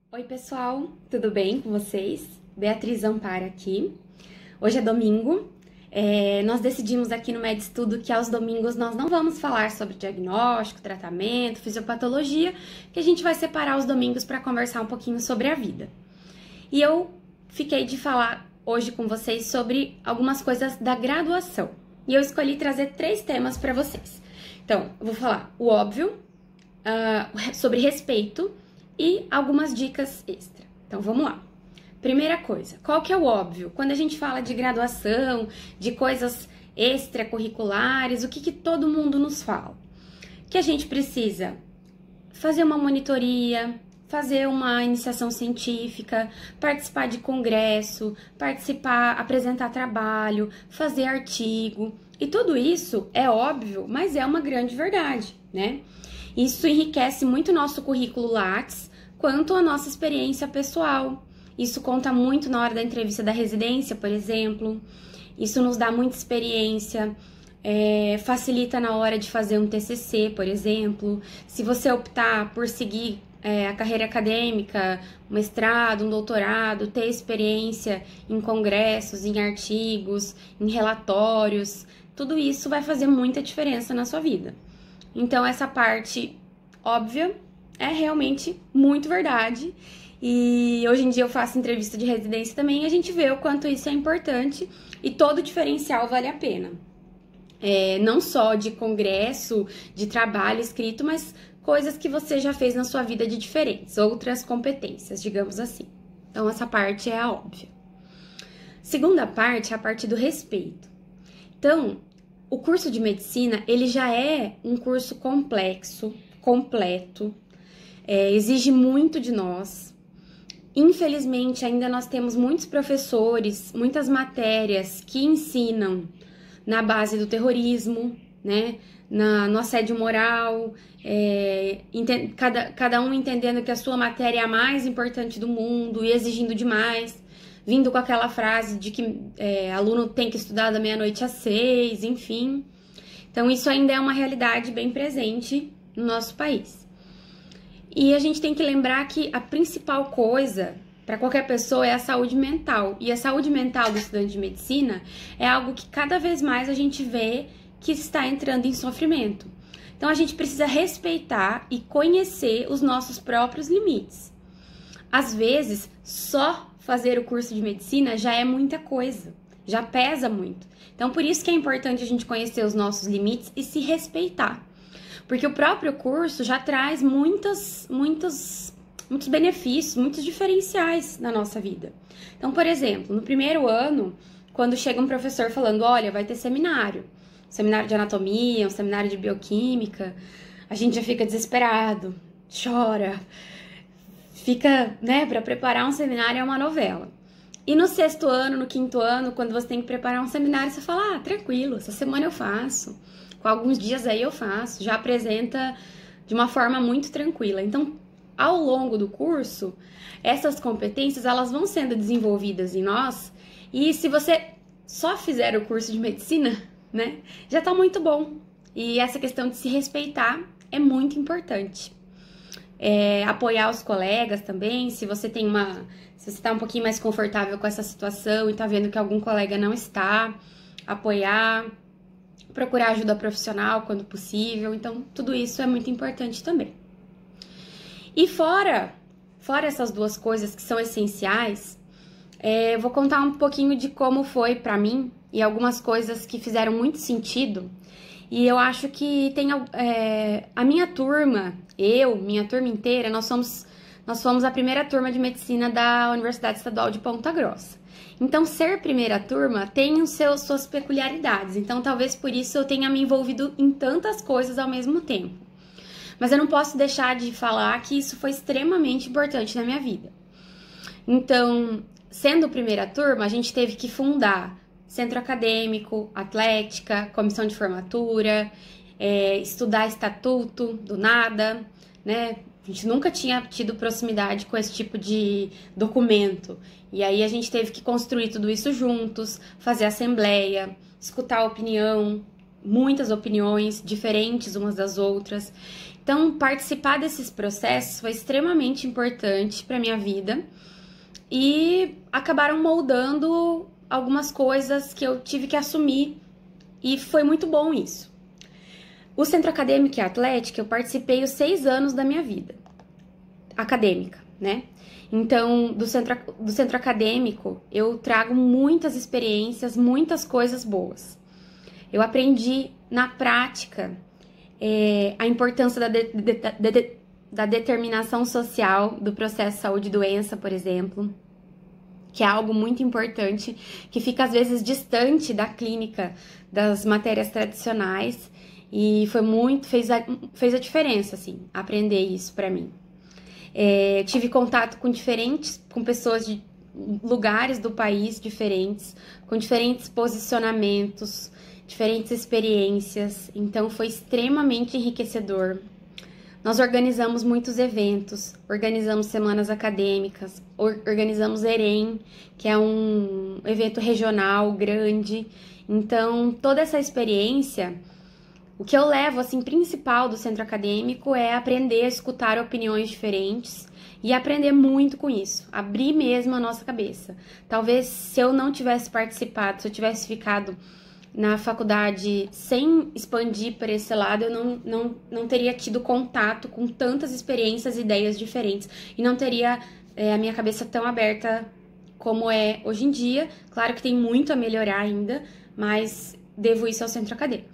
Oi pessoal, tudo bem com vocês? Beatriz Amparo aqui. Hoje é domingo. Nós decidimos aqui no Med Estudo que aos domingos nós não vamos falar sobre diagnóstico, tratamento, fisiopatologia, que a gente vai separar os domingos para conversar um pouquinho sobre a vida. E eu fiquei de falar hoje com vocês sobre algumas coisas da graduação. E eu escolhi trazer 3 temas para vocês. Então, eu vou falar o óbvio, sobre respeito e algumas dicas extra. Então, vamos lá. Primeira coisa, qual que é o óbvio? Quando a gente fala de graduação, de coisas extracurriculares, o que todo mundo nos fala? Que a gente precisa fazer uma monitoria, fazer uma iniciação científica, participar de congresso, apresentar trabalho, fazer artigo. E tudo isso é óbvio, mas é uma grande verdade, né? Isso enriquece muito o nosso currículo Lattes, quanto a nossa experiência pessoal. Isso conta muito na hora da entrevista da residência, por exemplo. Isso nos dá muita experiência, facilita na hora de fazer um TCC, por exemplo. Se você optar por seguir a carreira acadêmica, um mestrado, um doutorado, ter experiência em congressos, em artigos, em relatórios, tudo isso vai fazer muita diferença na sua vida. Então, essa parte óbvia é realmente muito verdade. E hoje em dia eu faço entrevista de residência também e a gente vê o quanto isso é importante e todo diferencial vale a pena. Não só de congresso, de trabalho escrito, mas coisas que você já fez na sua vida de diferentes, outras competências, digamos assim. Então, essa parte é a óbvia. Segunda parte é a parte do respeito. Então, o curso de medicina, ele já é um curso complexo, completo, exige muito de nós. Infelizmente, ainda nós temos muitos professores, muitas matérias que ensinam na base do terrorismo, né? No assédio moral, cada um entendendo que a sua matéria é a mais importante do mundo e exigindo demais, vindo com aquela frase de que aluno tem que estudar da meia-noite às 6, enfim. Então, isso ainda é uma realidade bem presente no nosso país. E a gente tem que lembrar que a principal coisa para qualquer pessoa é a saúde mental. E a saúde mental do estudante de medicina é algo que cada vez mais a gente vê que está entrando em sofrimento. Então, a gente precisa respeitar e conhecer os nossos próprios limites. Às vezes, só fazer o curso de medicina já é muita coisa, já pesa muito. Então, por isso que é importante a gente conhecer os nossos limites e se respeitar. Porque o próprio curso já traz muitos benefícios, muitos diferenciais na nossa vida. Então, por exemplo, no primeiro ano, quando chega um professor falando, olha, vai ter seminário de anatomia, um seminário de bioquímica, a gente já fica desesperado, chora, fica, para preparar um seminário é uma novela. E no 6º ano, no 5º ano, quando você tem que preparar um seminário, você fala, tranquilo, essa semana eu faço. Com alguns dias aí eu faço, já apresenta de uma forma muito tranquila. Então, ao longo do curso, essas competências, elas vão sendo desenvolvidas em nós, e se você só fizer o curso de medicina, já tá muito bom. E essa questão de se respeitar é muito importante. Apoiar os colegas também, se você tá um pouquinho mais confortável com essa situação e tá vendo que algum colega não está, apoiar, procurar ajuda profissional quando possível. Então, tudo isso é muito importante também. E fora essas duas coisas que são essenciais, eu vou contar um pouquinho de como foi pra mim e algumas coisas que fizeram muito sentido. E eu acho que a minha turma, minha turma inteira, nós fomos a primeira turma de medicina da Universidade Estadual de Ponta Grossa. Então, ser primeira turma tem suas peculiaridades. Então, talvez por isso eu tenha me envolvido em tantas coisas ao mesmo tempo. Mas eu não posso deixar de falar que isso foi extremamente importante na minha vida. Então, sendo primeira turma, a gente teve que fundar centro acadêmico, atlética, comissão de formatura, estudar estatuto do nada, A gente nunca tinha tido proximidade com esse tipo de documento. E aí a gente teve que construir tudo isso juntos, fazer assembleia, escutar a opinião muitas opiniões diferentes umas das outras. Então, participar desses processos foi extremamente importante para minha vida e acabaram moldando algumas coisas que eu tive que assumir e foi muito bom isso. O Centro Acadêmico e Atlética, eu participei os 6 anos da minha vida acadêmica, né? Então, do centro acadêmico, eu trago muitas experiências, muitas coisas boas. Eu aprendi na prática a importância da determinação social do processo saúde e doença, por exemplo, que é algo muito importante, que fica às vezes distante da clínica, das matérias tradicionais, e fez a diferença, assim, aprender isso para mim. Tive contato com pessoas de lugares do país diferentes, com diferentes posicionamentos, diferentes experiências, então foi extremamente enriquecedor. Nós organizamos muitos eventos, organizamos semanas acadêmicas, organizamos EREM, que é um evento regional grande. Então, toda essa experiência, o que eu levo, assim, principal do centro acadêmico é aprender a escutar opiniões diferentes e aprender muito com isso, abrir mesmo a nossa cabeça. Talvez se eu não tivesse participado, se eu tivesse ficado na faculdade sem expandir para esse lado, eu não teria tido contato com tantas experiências e ideias diferentes e não teria a minha cabeça tão aberta como é hoje em dia. Claro que tem muito a melhorar ainda, mas devo isso ao centro acadêmico.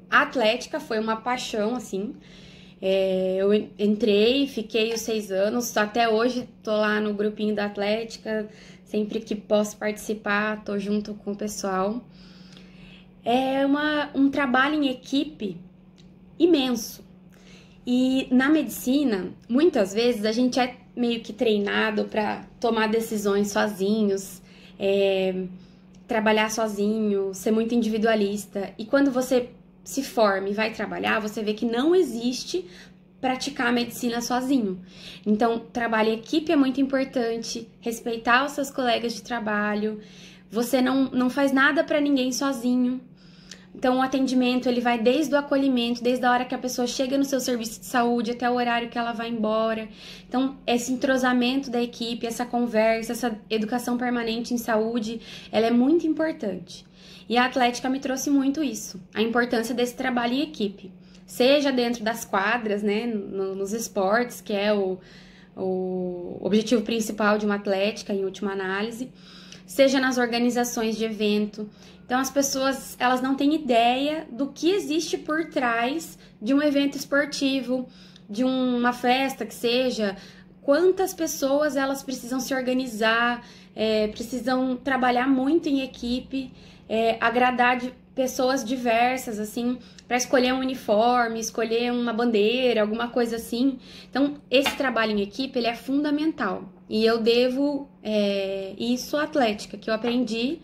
A atlética foi uma paixão, assim. Eu entrei, fiquei os 6 anos, até hoje tô lá no grupinho da atlética, sempre que posso participar, tô junto com o pessoal. É um trabalho em equipe imenso. E na medicina, muitas vezes a gente é meio que treinado para tomar decisões sozinhos, trabalhar sozinho, ser muito individualista. E quando você se forma e vai trabalhar, você vê que não existe praticar a medicina sozinho. Então, trabalho em equipe é muito importante, respeitar os seus colegas de trabalho, você não faz nada para ninguém sozinho. Então, o atendimento, ele vai desde o acolhimento, desde a hora que a pessoa chega no seu serviço de saúde até o horário que ela vai embora. Então, esse entrosamento da equipe, essa conversa, essa educação permanente em saúde, ela é muito importante. E a atlética me trouxe muito isso, a importância desse trabalho em equipe. Seja dentro das quadras, né, nos esportes, que é o objetivo principal de uma atlética, em última análise, seja nas organizações de evento. Então, as pessoas, elas não têm ideia do que existe por trás de um evento esportivo, de uma festa que seja, quantas pessoas elas precisam se organizar, precisam trabalhar muito em equipe, agradar de pessoas diversas, assim, para escolher um uniforme, escolher uma bandeira, alguma coisa assim. Então, esse trabalho em equipe, ele é fundamental. E eu devo isso à atlética, que eu aprendi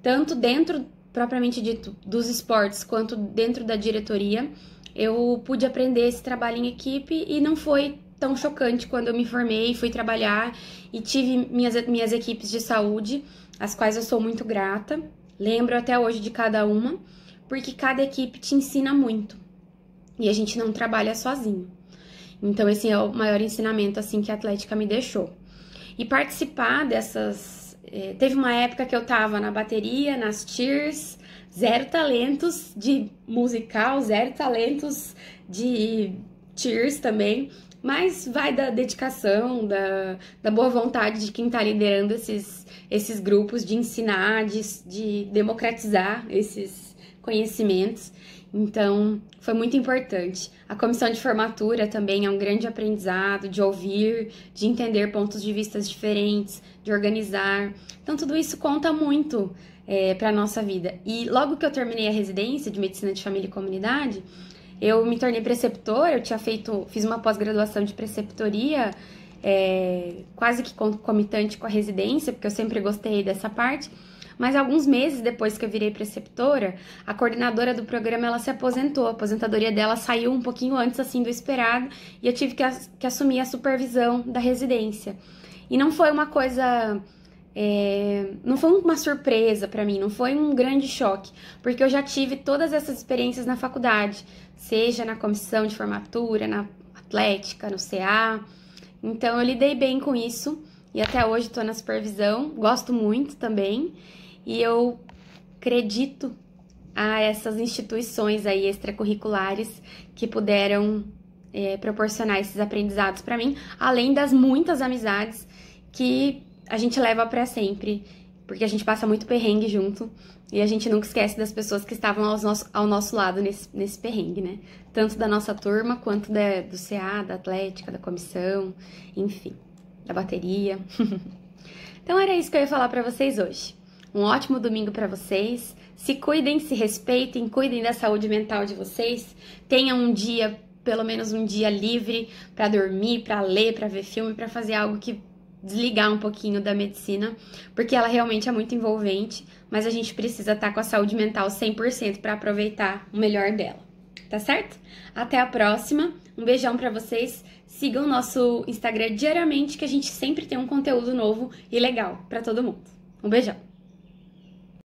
tanto dentro, propriamente dito, dos esportes, quanto dentro da diretoria. Eu pude aprender esse trabalho em equipe e não foi tão chocante quando eu me formei, fui trabalhar e tive minhas equipes de saúde, às quais eu sou muito grata. Lembro até hoje de cada uma, porque cada equipe te ensina muito. E a gente não trabalha sozinho. Então, esse é o maior ensinamento, assim, que a atlética me deixou. E participar dessas... teve uma época que eu tava na bateria, nas cheers, 0 talentos de musical, 0 talentos de cheers também. Mas vai da dedicação, da boa vontade de quem tá liderando esses grupos, de ensinar, de democratizar esses conhecimentos. Então, foi muito importante. A comissão de formatura também é um grande aprendizado, de ouvir, de entender pontos de vista diferentes, de organizar. Então, tudo isso conta muito para a nossa vida. E logo que eu terminei a residência de Medicina de Família e Comunidade, eu me tornei preceptora, fiz uma pós-graduação de preceptoria, quase que concomitante com a residência, porque eu sempre gostei dessa parte. Mas alguns meses depois que eu virei preceptora, a coordenadora do programa, ela se aposentou. A aposentadoria dela saiu um pouquinho antes, assim, do esperado, e eu tive que assumir a supervisão da residência. E não foi uma coisa não foi uma surpresa pra mim, não foi um grande choque, porque eu já tive todas essas experiências na faculdade, seja na comissão de formatura, na atlética, no CA. Então eu lidei bem com isso e até hoje estou na supervisão, gosto muito também, e eu acredito a essas instituições aí extracurriculares que puderam proporcionar esses aprendizados para mim, além das muitas amizades que a gente leva para sempre, porque a gente passa muito perrengue junto e a gente nunca esquece das pessoas que estavam ao nosso lado nesse perrengue, né? Tanto da nossa turma quanto do CA, da atlética, da comissão, enfim, da bateria. Então era isso que eu ia falar para vocês hoje. Um ótimo domingo para vocês. Se cuidem, se respeitem, cuidem da saúde mental de vocês. Tenham um dia, pelo menos um dia livre para dormir, para ler, para ver filme, para fazer algo que desligar um pouquinho da medicina, porque ela realmente é muito envolvente, mas a gente precisa estar com a saúde mental 100% para aproveitar o melhor dela. Tá certo? Até a próxima. Um beijão para vocês. Sigam o nosso Instagram diariamente, que a gente sempre tem um conteúdo novo e legal para todo mundo. Um beijão.